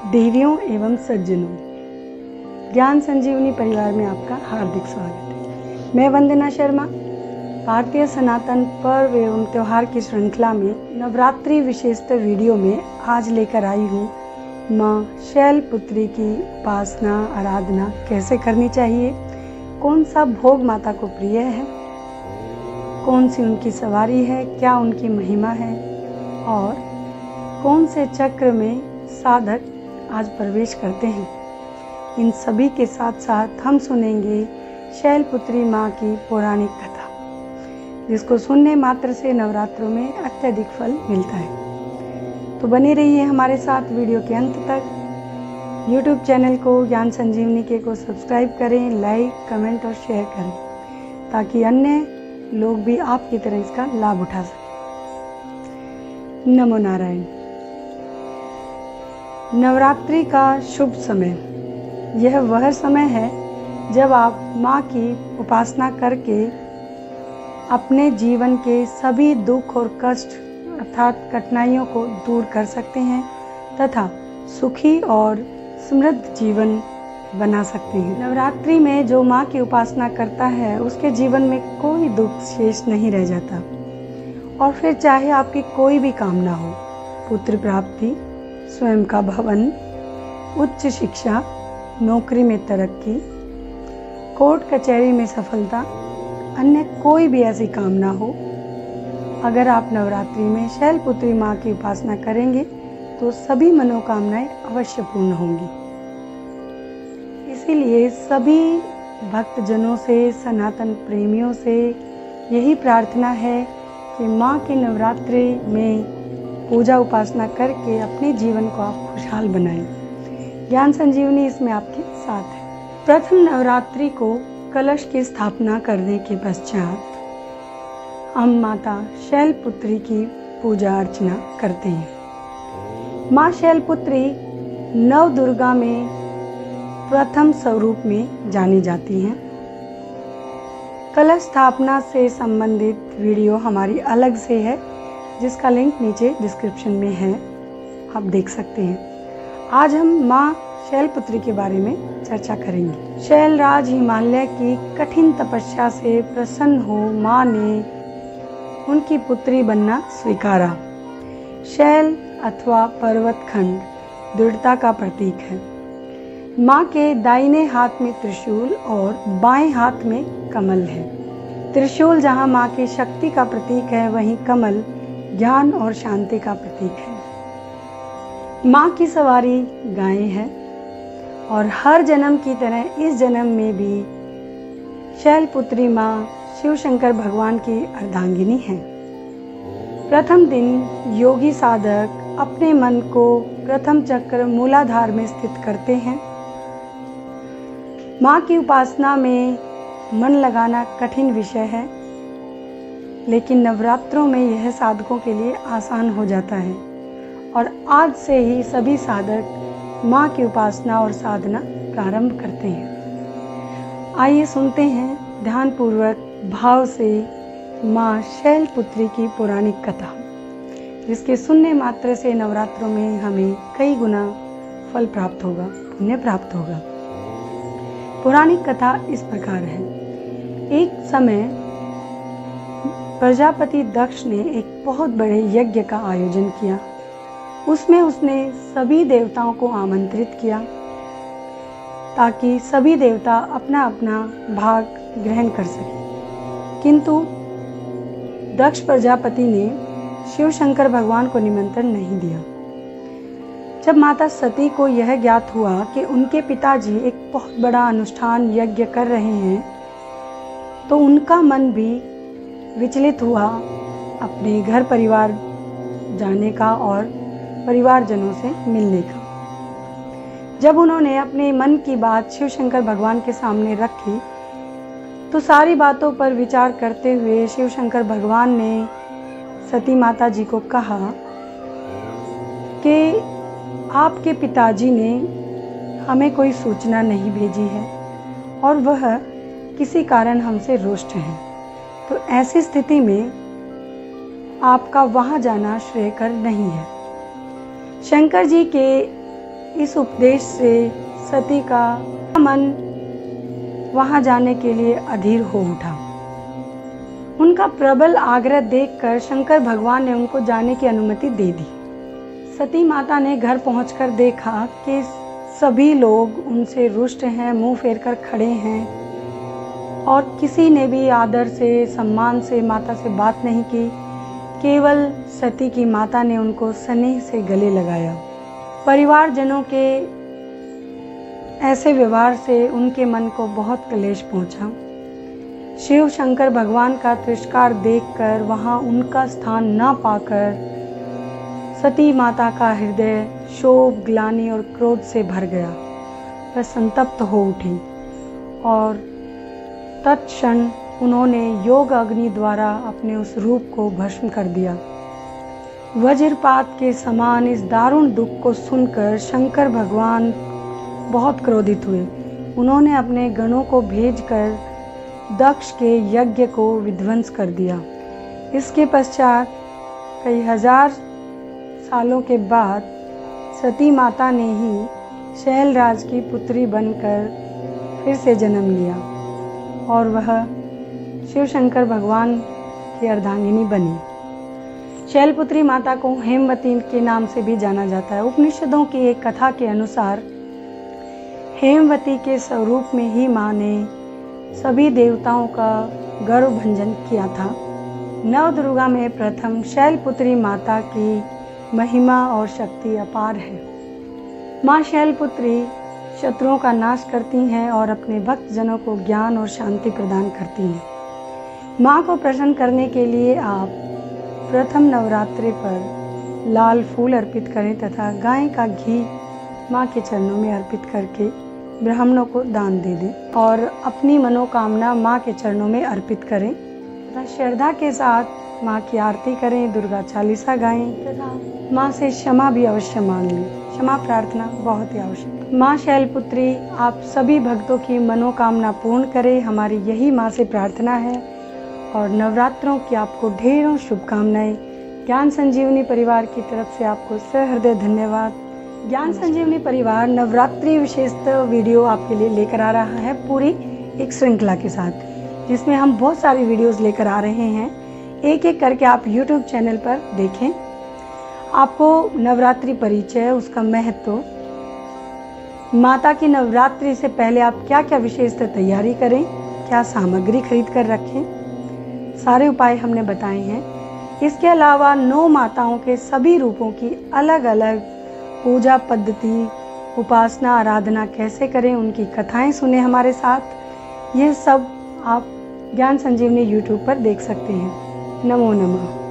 देवियों एवं सज्जनों, ज्ञान संजीवनी परिवार में आपका हार्दिक स्वागत है। मैं वंदना शर्मा भारतीय सनातन पर्व एवं त्यौहार की श्रृंखला में नवरात्रि विशेषता वीडियो में आज लेकर आई हूँ माँ शैलपुत्री की उपासना आराधना कैसे करनी चाहिए, कौन सा भोग माता को प्रिय है, कौन सी उनकी सवारी है, क्या उनकी महिमा है और कौन से चक्र में साधक आज प्रवेश करते हैं। इन सभी के साथ साथ हम सुनेंगे शैलपुत्री माँ की पौराणिक कथा, जिसको सुनने मात्र से नवरात्रों में अत्यधिक फल मिलता है। तो बने रहिए हमारे साथ वीडियो के अंत तक। YouTube चैनल को ज्ञान संजीवनी के को सब्सक्राइब करें, लाइक, कमेंट और शेयर करें, ताकि अन्य लोग भी आपकी तरह इसका लाभ उठा सकें। नमो नारायण। नवरात्रि का शुभ समय, यह वह समय है जब आप माँ की उपासना करके अपने जीवन के सभी दुख और कष्ट अर्थात कठिनाइयों को दूर कर सकते हैं तथा सुखी और समृद्ध जीवन बना सकते हैं। नवरात्रि में जो माँ की उपासना करता है उसके जीवन में कोई दुख शेष नहीं रह जाता, और फिर चाहे आपकी कोई भी कामना हो, पुत्र प्राप्ति, स्वयं का भवन, उच्च शिक्षा, नौकरी में तरक्की, कोर्ट कचहरी में सफलता, अन्य कोई भी ऐसी कामना हो, अगर आप नवरात्रि में शैलपुत्री माँ की उपासना करेंगे तो सभी मनोकामनाएं अवश्य पूर्ण होंगी। इसीलिए सभी भक्तजनों से, सनातन प्रेमियों से यही प्रार्थना है कि माँ की नवरात्रि में पूजा उपासना करके अपने जीवन को आप खुशहाल बनाएं। ज्ञान संजीवनी इसमें आपके साथ है। प्रथम नवरात्रि को कलश की स्थापना करने के पश्चात हम माता शैलपुत्री की पूजा अर्चना करते हैं। माँ शैलपुत्री नव दुर्गा में प्रथम स्वरूप में जानी जाती हैं। कलश स्थापना से संबंधित वीडियो हमारी अलग से है, जिसका लिंक नीचे डिस्क्रिप्शन में है, आप देख सकते हैं। आज हम माँ शैलपुत्री के बारे में चर्चा करेंगे। शैलराज हिमालय की कठिन तपस्या से प्रसन्न हो माँ ने उनकी पुत्री बनना स्वीकारा। शैल अथवा पर्वत खंड दृढ़ता का प्रतीक है। माँ के दाहिने हाथ में त्रिशूल और बाएं हाथ में कमल है। त्रिशूल जहाँ माँ की शक्ति का प्रतीक है, वहीं कमल ज्ञान और शांति का प्रतीक है। माँ की सवारी गाय है और हर जन्म की तरह इस जन्म में भी शैलपुत्री माँ शिव शंकर भगवान की अर्धांगिनी है। प्रथम दिन योगी साधक अपने मन को प्रथम चक्र मूलाधार में स्थित करते हैं। माँ की उपासना में मन लगाना कठिन विषय है, लेकिन नवरात्रों में यह साधकों के लिए आसान हो जाता है और आज से ही सभी साधक माँ की उपासना और साधना प्रारंभ करते हैं। आइए सुनते हैं ध्यानपूर्वक भाव से माँ शैलपुत्री की पौराणिक कथा, जिसके सुनने मात्र से नवरात्रों में हमें कई गुना फल प्राप्त होगा, पुण्य प्राप्त होगा। पौराणिक कथा इस प्रकार है। एक समय प्रजापति दक्ष ने एक बहुत बड़े यज्ञ का आयोजन किया। उसमें उसने सभी देवताओं को आमंत्रित किया ताकि सभी देवता अपना अपना भाग ग्रहण कर सकें। किंतु दक्ष प्रजापति ने शिव शंकर भगवान को निमंत्रण नहीं दिया। जब माता सती को यह ज्ञात हुआ कि उनके पिताजी एक बहुत बड़ा अनुष्ठान यज्ञ कर रहे हैं, तो उनका मन भी विचलित हुआ अपने घर परिवार जाने का और परिवारजनों से मिलने का। जब उन्होंने अपने मन की बात शिव शंकर भगवान के सामने रखी, तो सारी बातों पर विचार करते हुए शिव शंकर भगवान ने सती माता जी को कहा कि आपके पिताजी ने हमें कोई सूचना नहीं भेजी है और वह किसी कारण हमसे रुष्ट हैं, तो ऐसी स्थिति में आपका वहाँ जाना श्रेयकर नहीं है। शंकर जी के इस उपदेश से सती का मन वहां जाने के लिए अधीर हो उठा। उनका प्रबल आग्रह देखकर शंकर भगवान ने उनको जाने की अनुमति दे दी। सती माता ने घर पहुंचकर देखा कि सभी लोग उनसे रुष्ट हैं, मुंह फेर कर खड़े हैं और किसी ने भी आदर से, सम्मान से माता से बात नहीं की। केवल सती की माता ने उनको स्नेह से गले लगाया। परिवारजनों के ऐसे व्यवहार से उनके मन को बहुत क्लेश पहुंचा। शिव शंकर भगवान का तिरस्कार देखकर वहां उनका स्थान न पाकर सती माता का हृदय शोक, ग्लानि और क्रोध से भर गया। वह संतप्त हो उठी और तत्क्षण उन्होंने योग अग्नि द्वारा अपने उस रूप को भस्म कर दिया। वज्रपात के समान इस दारुण दुख को सुनकर शंकर भगवान बहुत क्रोधित हुए। उन्होंने अपने गणों को भेजकर दक्ष के यज्ञ को विध्वंस कर दिया। इसके पश्चात कई हजार सालों के बाद सती माता ने ही शैलराज की पुत्री बनकर फिर से जन्म लिया और वह शिव शंकर भगवान की अर्धांगिनी बनी। शैलपुत्री माता को हेमवती के नाम से भी जाना जाता है। उपनिषदों की एक कथा के अनुसार हेमवती के स्वरूप में ही माँ ने सभी देवताओं का गर्व भंजन किया था। नवदुर्गा में प्रथम शैलपुत्री माता की महिमा और शक्ति अपार है। माँ शैलपुत्री शत्रुओं का नाश करती हैं और अपने भक्तजनों को ज्ञान और शांति प्रदान करती हैं। माँ को प्रसन्न करने के लिए आप प्रथम नवरात्रि पर लाल फूल अर्पित करें तथा गाय का घी माँ के चरणों में अर्पित करके ब्राह्मणों को दान दे दें और अपनी मनोकामना माँ के चरणों में अर्पित करें तथा श्रद्धा के साथ माँ की आरती करें, दुर्गा चालीसा गाएं तथा माँ से क्षमा भी अवश्य मांग लें। क्षमा प्रार्थना बहुत ही आवश्यक है। माँ शैलपुत्री आप सभी भक्तों की मनोकामना पूर्ण करें, हमारी यही माँ से प्रार्थना है और नवरात्रों की आपको ढेरों शुभकामनाएं। ज्ञान संजीवनी परिवार की तरफ से आपको सहृदय धन्यवाद। ज्ञान संजीवनी परिवार नवरात्रि विशेष वीडियो आपके लिए लेकर आ रहा है पूरी एक श्रृंखला के साथ, जिसमें हम बहुत सारी वीडियोस लेकर आ रहे हैं। एक एक करके आप YouTube चैनल पर देखें। आपको नवरात्रि परिचय, उसका महत्व, माता की नवरात्रि से पहले आप क्या क्या विशेष तैयारी करें, क्या सामग्री खरीद कर रखें, सारे उपाय हमने बताए हैं। इसके अलावा 9 माताओं के सभी रूपों की अलग अलग पूजा पद्धति, उपासना, आराधना कैसे करें, उनकी कथाएं सुने हमारे साथ। यह सब आप ज्ञान संजीवनी YouTube पर देख सकते हैं। नमो नमः।